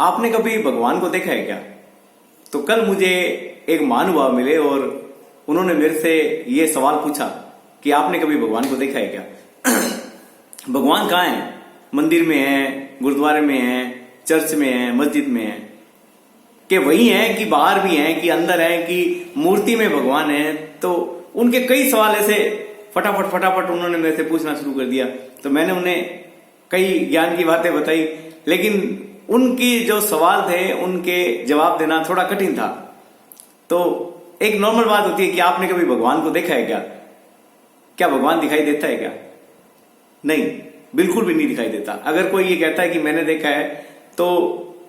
आपने कभी भगवान को देखा है क्या? तो कल मुझे एक महानुभाव मिले और उन्होंने मेरे से ये सवाल पूछा कि आपने कभी भगवान को देखा है क्या? भगवान कहाँ है? मंदिर में है, गुरुद्वारे में है, चर्च में है, मस्जिद में है? कि वही है कि बाहर भी है कि अंदर है कि मूर्ति में भगवान है? तो उनके कई सवाल ऐसे फटाफट उन्होंने मेरे से पूछना शुरू कर दिया। तो मैंने उन्हें कई ज्ञान की बातें बताई, लेकिन उनकी जो सवाल थे उनके जवाब देना थोड़ा कठिन था। तो एक नॉर्मल बात होती है कि आपने कभी भगवान को देखा है क्या? क्या भगवान दिखाई देता है क्या? नहीं, बिल्कुल भी नहीं दिखाई देता। अगर कोई ये कहता है कि मैंने देखा है तो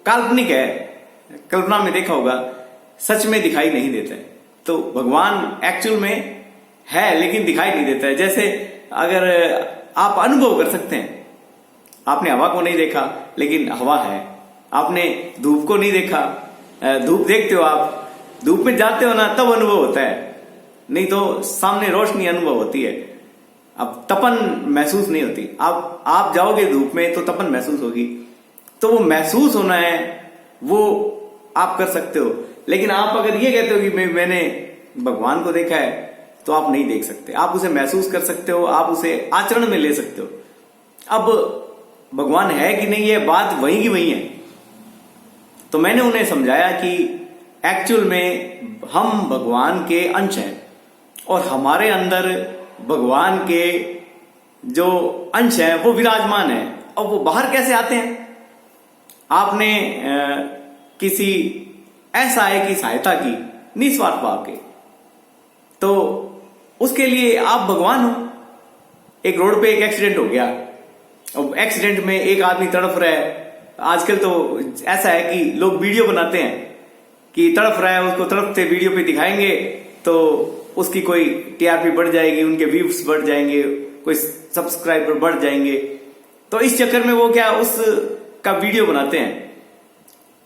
काल्पनिक है, कल्पना में देखा होगा, सच में दिखाई नहीं देता है। तो भगवान एक्चुअल में है लेकिन दिखाई नहीं देता है। जैसे अगर आप अनुभव कर सकते हैं, आपने हवा को नहीं देखा लेकिन हवा है, आपने धूप को नहीं देखा, धूप देखते हो, आप धूप में जाते हो ना तब अनुभव होता है, नहीं तो सामने रोशनी अनुभव होती है। अब तपन महसूस नहीं होती। आप जाओगे धूप में तो तपन महसूस होगी। तो वो महसूस होना है वो आप कर सकते हो, लेकिन आप अगर ये कहते हो कि मैंने भगवान को देखा है तो आप नहीं देख सकते। आप उसे महसूस कर सकते हो, आप उसे आचरण में ले सकते हो। अब भगवान है कि नहीं, ये बात वही की वही है। तो मैंने उन्हें समझाया कि एक्चुअल में हम भगवान के अंश हैं और हमारे अंदर भगवान के जो अंश हैं वो विराजमान है। और वो बाहर कैसे आते हैं? आपने किसी ऐसा है कि सहायता की निस्वार्थ भाव के, तो उसके लिए आप भगवान हो। एक रोड पे एक एक्सीडेंट हो गया, अब एक्सीडेंट में एक आदमी तड़प रहा है। आजकल तो ऐसा है कि लोग वीडियो बनाते हैं कि तड़प रहा है, उसको तड़पते वीडियो पे दिखाएंगे तो उसकी कोई टीआरपी बढ़ जाएगी, उनके व्यूज बढ़ जाएंगे, कोई सब्सक्राइबर बढ़ जाएंगे। तो इस चक्कर में वो क्या उसका वीडियो बनाते हैं।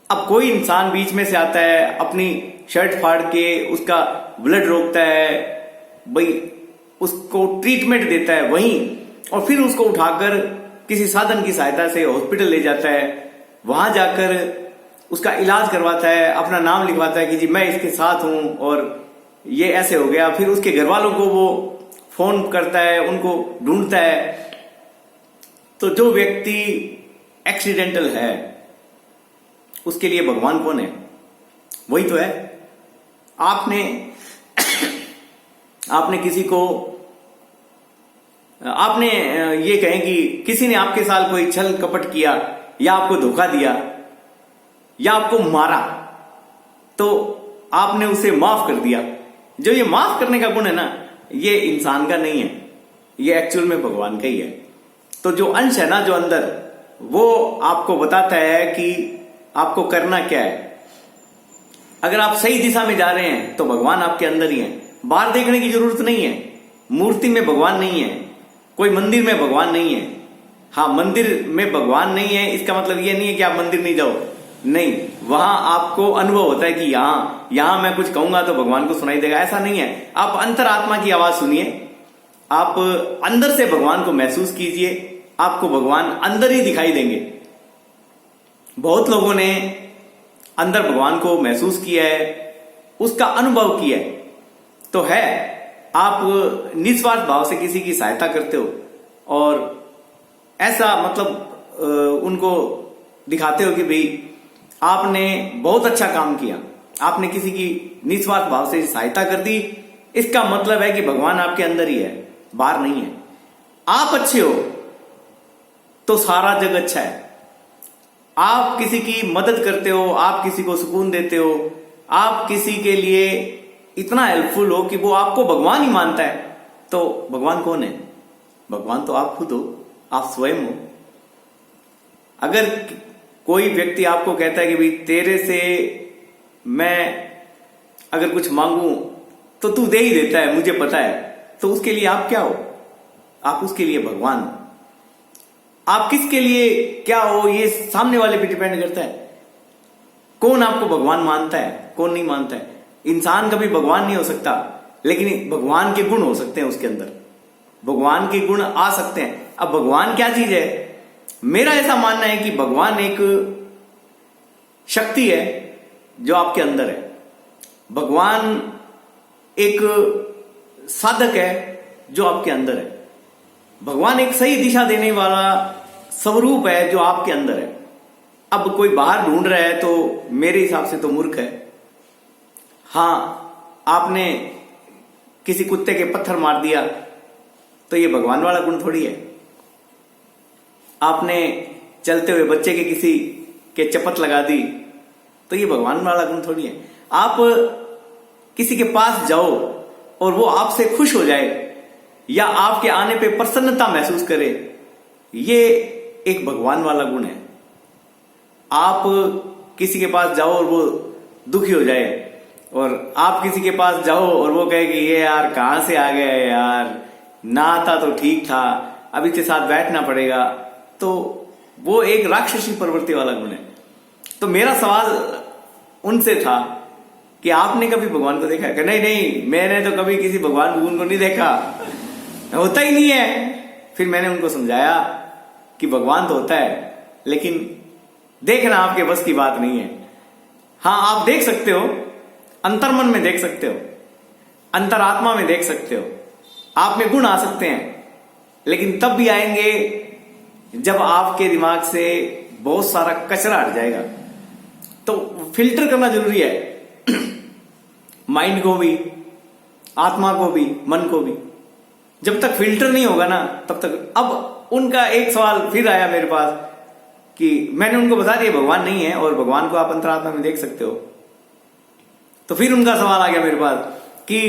अब कोई इंसान बीच में से आता है, अपनी शर्ट फाड़ के उसका ब्लड रोकता है, भाई उसको ट्रीटमेंट देता है वहीं, और फिर उसको उठाकर किसी साधन की सहायता से हॉस्पिटल ले जाता है, वहां जाकर उसका इलाज करवाता है, अपना नाम लिखवाता है कि जी मैं इसके साथ हूं और ये ऐसे हो गया। फिर उसके घर वालों को वो फोन करता है, उनको ढूंढता है। तो जो व्यक्ति एक्सीडेंटल है उसके लिए भगवान कौन है? वही तो है। आपने किसी को, आपने ये कहें कि किसी ने आपके साथ कोई छल कपट किया या आपको धोखा दिया या आपको मारा, तो आपने उसे माफ कर दिया। जो ये माफ करने का गुण है ना, ये इंसान का नहीं है, ये एक्चुअल में भगवान का ही है। तो जो अंश है ना जो अंदर, वो आपको बताता है कि आपको करना क्या है। अगर आप सही दिशा में जा रहे हैं तो भगवान आपके अंदर ही है। बाहर देखने की जरूरत नहीं है। मूर्ति में भगवान नहीं है, कोई मंदिर में भगवान नहीं है। हाँ, मंदिर में भगवान नहीं है इसका मतलब ये नहीं है कि आप मंदिर नहीं जाओ, नहीं, वहां आपको अनुभव होता है कि यहां मैं कुछ कहूंगा तो भगवान को सुनाई देगा, ऐसा नहीं है। आप अंतरात्मा की आवाज सुनिए, आप अंदर से भगवान को महसूस कीजिए, आपको भगवान अंदर ही दिखाई देंगे। बहुत लोगों ने अंदर भगवान को महसूस किया है, उसका अनुभव किया है, तो है। आप निस्वार्थ भाव से किसी की सहायता करते हो और ऐसा मतलब उनको दिखाते हो कि भाई आपने बहुत अच्छा काम किया, आपने किसी की निस्वार्थ भाव से सहायता कर दी, इसका मतलब है कि भगवान आपके अंदर ही है, बाहर नहीं है। आप अच्छे हो तो सारा जग अच्छा है। आप किसी की मदद करते हो, आप किसी को सुकून देते हो, आप किसी के लिए इतना हेल्पफुल हो कि वो आपको भगवान ही मानता है, तो भगवान कौन है? भगवान तो आप खुद हो, आप स्वयं हो। अगर कोई व्यक्ति आपको कहता है कि भाई तेरे से मैं अगर कुछ मांगू तो तू दे ही देता है, मुझे पता है, तो उसके लिए आप क्या हो? आप उसके लिए भगवान हो। आप किसके लिए क्या हो ये सामने वाले पे डिपेंड करता है। कौन आपको भगवान मानता है, कौन नहीं मानता है। इंसान कभी भगवान नहीं हो सकता, लेकिन भगवान के गुण हो सकते हैं उसके अंदर, भगवान के गुण आ सकते हैं। अब भगवान क्या चीज है? मेरा ऐसा मानना है कि भगवान एक शक्ति है जो आपके अंदर है। भगवान एक साधक है जो आपके अंदर है। भगवान एक सही दिशा देने वाला स्वरूप है जो आपके अंदर है। अब कोई बाहर ढूंढ रहा है तो मेरे हिसाब से तो मूर्ख है। हां, आपने किसी कुत्ते के पत्थर मार दिया तो ये भगवान वाला गुण थोड़ी है। आपने चलते हुए बच्चे के किसी के चपत लगा दी तो ये भगवान वाला गुण थोड़ी है। आप किसी के पास जाओ और वो आपसे खुश हो जाए या आपके आने पे प्रसन्नता महसूस करे, ये एक भगवान वाला गुण है। आप किसी के पास जाओ और वो दुखी हो जाए, और आप किसी के पास जाओ और वो कहे कि ये यार कहां से आ गया है यार, ना आता तो ठीक था, अब इसके साथ बैठना पड़ेगा, तो वो एक राक्षसी प्रवृत्ति वाला गुण है। तो मेरा सवाल उनसे था कि आपने कभी भगवान को देखा है? नहीं नहीं, मैंने तो कभी किसी भगवान गुण को नहीं देखा, होता ही नहीं है। फिर मैंने उनको समझाया कि भगवान तो होता है, लेकिन देखना आपके बस की बात नहीं है। हां, आप देख सकते हो, अंतर्मन में देख सकते हो, अंतरात्मा में देख सकते हो, आप में गुण आ सकते हैं, लेकिन तब भी आएंगे जब आपके दिमाग से बहुत सारा कचरा हट जाएगा। तो फिल्टर करना जरूरी है माइंड को भी, आत्मा को भी, मन को भी। जब तक फिल्टर नहीं होगा ना तब तक। अब उनका एक सवाल फिर आया मेरे पास कि मैंने उनको बता दिया भगवान नहीं है और भगवान को आप अंतरात्मा में देख सकते हो। तो फिर उनका सवाल आ गया मेरे पास कि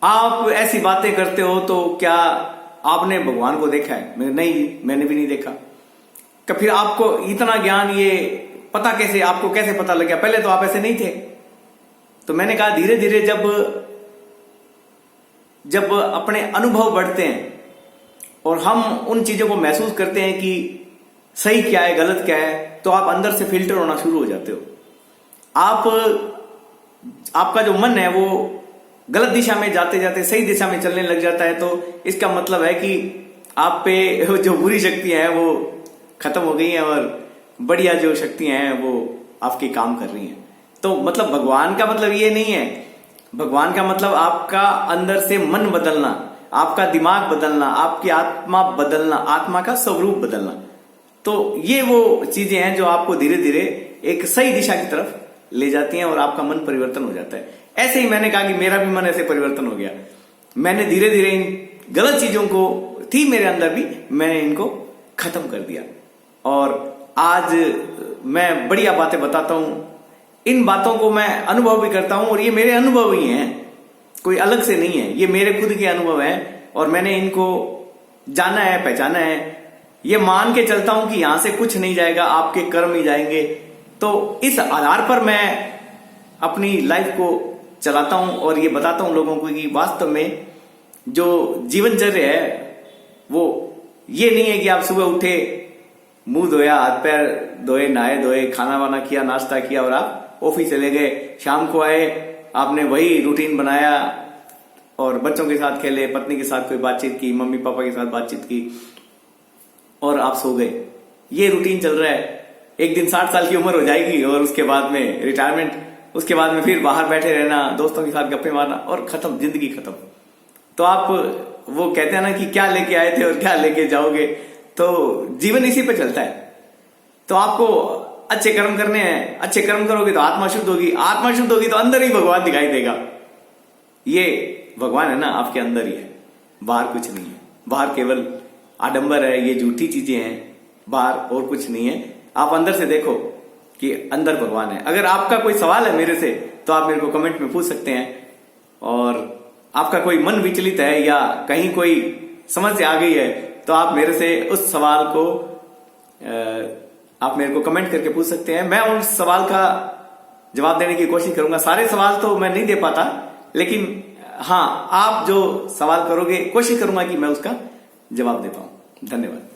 आप ऐसी बातें करते हो तो क्या आपने भगवान को देखा है? नहीं, मैंने भी नहीं देखा। कि फिर आपको इतना ज्ञान, ये पता कैसे, आपको कैसे पता लग गया? पहले तो आप ऐसे नहीं थे। तो मैंने कहा धीरे धीरे जब अपने अनुभव बढ़ते हैं और हम उन चीजों को महसूस करते हैं कि सही क्या है, गलत क्या है, तो आप अंदर से फिल्टर होना शुरू हो जाते हो। आपका जो मन है वो गलत दिशा में जाते जाते सही दिशा में चलने लग जाता है। तो इसका मतलब है कि आप पे जो बुरी शक्तियां हैं वो खत्म हो गई हैं और बढ़िया जो शक्तियां हैं वो आपके काम कर रही हैं। तो मतलब भगवान का मतलब ये नहीं है। भगवान का मतलब आपका अंदर से मन बदलना, आपका दिमाग बदलना, आपकी आत्मा बदलना, आत्मा का स्वरूप बदलना। तो ये वो चीजें हैं जो आपको धीरे धीरे एक सही दिशा की तरफ ले जाती हैं और आपका मन परिवर्तन हो जाता है। ऐसे ही मैंने कहा कि मेरा भी मन ऐसे परिवर्तन हो गया। मैंने धीरे धीरे इन गलत चीजों को थी मेरे अंदर भी, मैंने इनको खत्म कर दिया और आज मैं बढ़िया बातें बताता हूं। इन बातों को मैं अनुभव भी करता हूं और ये मेरे अनुभव ही हैं, कोई अलग से नहीं है, ये मेरे खुद के अनुभव हैं और मैंने इनको जाना है, पहचाना है। ये मान के चलता हूं कि यहां से कुछ नहीं जाएगा, आपके कर्म ही जाएंगे। तो इस आधार पर मैं अपनी लाइफ को चलाता हूं और ये बताता हूं लोगों को कि वास्तव में जो जीवनचर्या है वो ये नहीं है कि आप सुबह उठे, मुंह धोया, हाथ पैर धोए, नहाए धोए, खाना वाना किया, नाश्ता किया और आप ऑफिस चले गए, शाम को आए, आपने वही रूटीन बनाया और बच्चों के साथ खेले, पत्नी के साथ कोई बातचीत की, मम्मी पापा के साथ बातचीत की और आप सो गए। ये रूटीन चल रहा है। एक दिन 60 साल की उम्र हो जाएगी और उसके बाद में रिटायरमेंट, उसके बाद में फिर बाहर बैठे रहना, दोस्तों के साथ गप्पे मारना और खत्म, जिंदगी खत्म। तो आप वो कहते हैं ना कि क्या लेके आए थे और क्या लेके जाओगे, तो जीवन इसी पे चलता है। तो आपको अच्छे कर्म करने हैं, अच्छे कर्म करोगे तो आत्मा शुद्ध होगी, आत्मा शुद्ध होगी तो अंदर ही भगवान दिखाई देगा। ये भगवान है ना आपके अंदर ही है, बाहर कुछ नहीं है। बाहर केवल आडंबर है, ये झूठी चीजें हैं, बाहर और कुछ नहीं है। आप अंदर से देखो कि अंदर भगवान है। अगर आपका कोई सवाल है मेरे से तो आप मेरे को कमेंट में पूछ सकते हैं, और आपका कोई मन विचलित है या कहीं कोई समस्या आ गई है तो आप मेरे से उस सवाल को आप मेरे को कमेंट करके पूछ सकते हैं। मैं उस सवाल का जवाब देने की कोशिश करूंगा। सारे सवाल तो मैं नहीं दे पाता, लेकिन हाँ, आप जो सवाल करोगे कोशिश करूंगा कि मैं उसका जवाब दे पाऊं। धन्यवाद।